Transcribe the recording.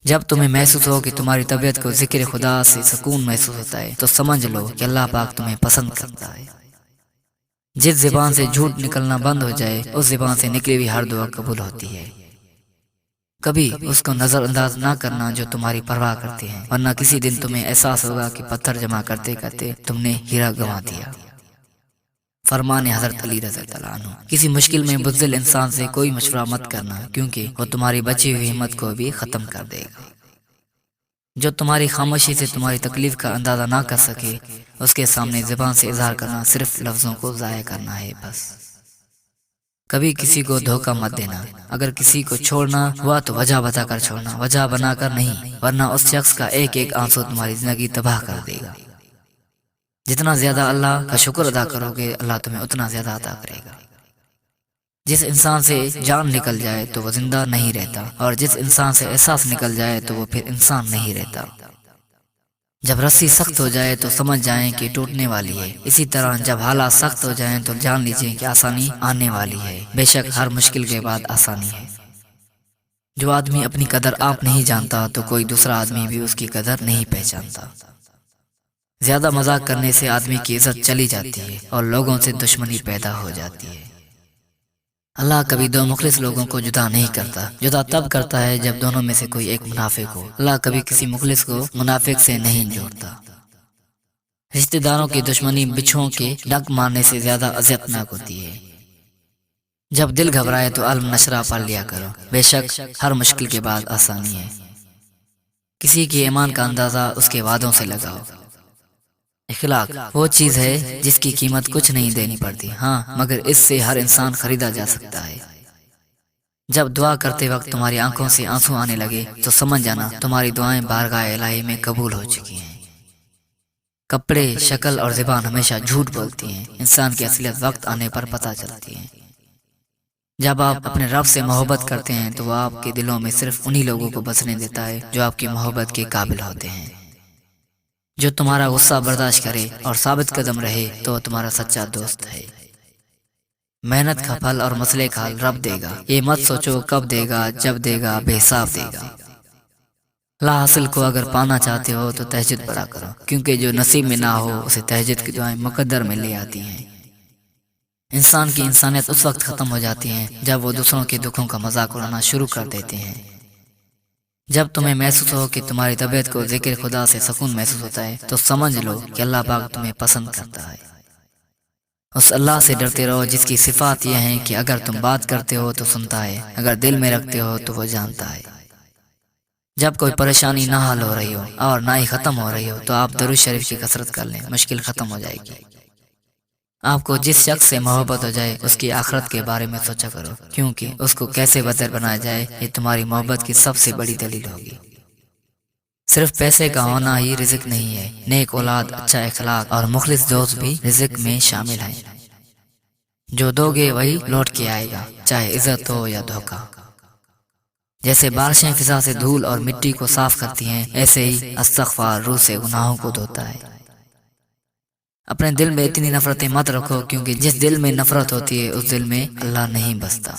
جب تمہیں محسوس ہو کہ تمہاری طبیعت کو ذکر خدا سے سکون محسوس ہوتا ہے تو سمجھ لو کہ اللہ پاک تمہیں پسند کرتا ہے۔ جس زبان سے جھوٹ نکلنا بند ہو جائے اس زبان سے نکلی ہوئی ہر دعا قبول ہوتی ہے۔ کبھی اس کو نظر انداز نہ کرنا جو تمہاری پرواہ کرتے ہیں، ورنہ کسی دن تمہیں احساس ہوگا کہ پتھر جمع کرتے کرتے تم نے ہیرا گنوا دیا۔ فرمان حضرت علی رضی اللہ عنہ، کسی مشکل میں بزدل انسان سے کوئی مشورہ مت کرنا، کیونکہ وہ تمہاری بچی ہوئی ہمت کو بھی ختم کر دے گا۔ جو تمہاری خاموشی سے تمہاری تکلیف کا اندازہ نہ کر سکے، اس کے سامنے زبان سے اظہار کرنا صرف لفظوں کو ضائع کرنا ہے بس۔ کبھی کسی کو دھوکہ مت دینا، اگر کسی کو چھوڑنا ہوا تو وجہ بتا کر چھوڑنا، وجہ بنا کر نہیں، ورنہ اس شخص کا ایک ایک آنسو تمہاری زندگی تباہ کر دے گا۔ جتنا زیادہ اللہ کا شکر ادا کرو گے، اللہ تمہیں اتنا زیادہ عطا کرے گا۔ جس انسان سے جان نکل جائے تو وہ زندہ نہیں رہتا، اور جس انسان سے احساس نکل جائے تو وہ پھر انسان نہیں رہتا۔ جب رسی سخت ہو جائے تو سمجھ جائیں کہ ٹوٹنے والی ہے، اسی طرح جب حالات سخت ہو جائیں تو جان لیجئے کہ آسانی آنے والی ہے۔ بے شک ہر مشکل کے بعد آسانی ہے۔ جو آدمی اپنی قدر آپ نہیں جانتا تو کوئی دوسرا آدمی بھی اس کی قدر نہیں پہچانتا۔ زیادہ مذاق کرنے سے آدمی کی عزت چلی جاتی ہے اور لوگوں سے دشمنی پیدا ہو جاتی ہے۔ اللہ کبھی دو مخلص لوگوں کو جدا نہیں کرتا، جدا تب کرتا ہے جب دونوں میں سے کوئی ایک منافق ہو۔ اللہ کبھی کسی مخلص کو منافق سے نہیں جوڑتا۔ رشتہ داروں کی دشمنی بچھوؤں کے ڈنک مارنے سے زیادہ اذیتناک ہوتی ہے۔ جب دل گھبرائے تو علم نشرہ پڑھ لیا کرو، بے شک ہر مشکل کے بعد آسانی ہے۔ کسی کے ایمان کا اندازہ اس کے وعدوں سے لگاؤ۔ اخلاق وہ چیز ہے جس کی قیمت کچھ نہیں دینی پڑتی، ہاں مگر اس سے ہر انسان خریدا جا سکتا ہے۔ جب دعا کرتے وقت تمہاری آنکھوں سے آنسو آنے لگے تو سمجھ جانا تمہاری دعائیں بارگاہ الہی میں قبول ہو چکی ہیں۔ کپڑے، شکل اور زبان ہمیشہ جھوٹ بولتی ہیں، انسان کی اصلیت وقت آنے پر پتہ چلتی ہے۔ جب آپ اپنے رب سے محبت کرتے ہیں تو وہ آپ کے دلوں میں صرف انہی لوگوں کو بسنے دیتا ہے جو آپ کی محبت کے قابل ہوتے ہیں۔ جو تمہارا غصہ برداشت کرے اور ثابت قدم رہے تو وہ تمہارا سچا دوست ہے۔ محنت کا پھل اور مسئلے کا حل رب دے گا، یہ مت سوچو کب دے گا، جب دے گا بے حساب دے گا۔ لا حاصل کو اگر پانا چاہتے ہو تو تہجد پڑھا کرو، کیونکہ جو نصیب میں نہ ہو اسے تہجد کی دعائیں مقدر میں لے آتی ہیں۔ انسان کی انسانیت اس وقت ختم ہو جاتی ہے جب وہ دوسروں کے دکھوں کا مذاق اڑانا شروع کر دیتے ہیں۔ جب تمہیں محسوس ہو کہ تمہاری طبیعت کو ذکر خدا سے سکون محسوس ہوتا ہے تو سمجھ لو کہ اللہ پاک تمہیں پسند کرتا ہے۔ اس اللہ سے ڈرتے رہو جس کی صفات یہ ہیں کہ اگر تم بات کرتے ہو تو سنتا ہے، اگر دل میں رکھتے ہو تو وہ جانتا ہے۔ جب کوئی پریشانی نہ حل ہو رہی ہو اور نہ ہی ختم ہو رہی ہو تو آپ درود شریف کی کثرت کر لیں، مشکل ختم ہو جائے گی۔ آپ کو جس شخص سے محبت ہو جائے اس کی آخرت کے بارے میں سوچا کرو، کیونکہ اس کو کیسے بہتر بنایا جائے یہ تمہاری محبت کی سب سے بڑی دلیل ہوگی۔ صرف پیسے کا ہونا ہی رزق نہیں ہے، نیک اولاد، اچھا اخلاق اور مخلص دوست بھی رزق میں شامل ہیں۔ جو دو گے وہی لوٹ کے آئے گا، چاہے عزت ہو یا دھوکہ۔ جیسے بارشیں فضا سے دھول اور مٹی کو صاف کرتی ہیں، ایسے ہی استغفار روح سے گناہوں کو دھوتا ہے۔ اپنے دل میں اتنی نفرتیں مت رکھو، کیونکہ جس دل میں نفرت ہوتی ہے اس دل میں اللہ نہیں بستا۔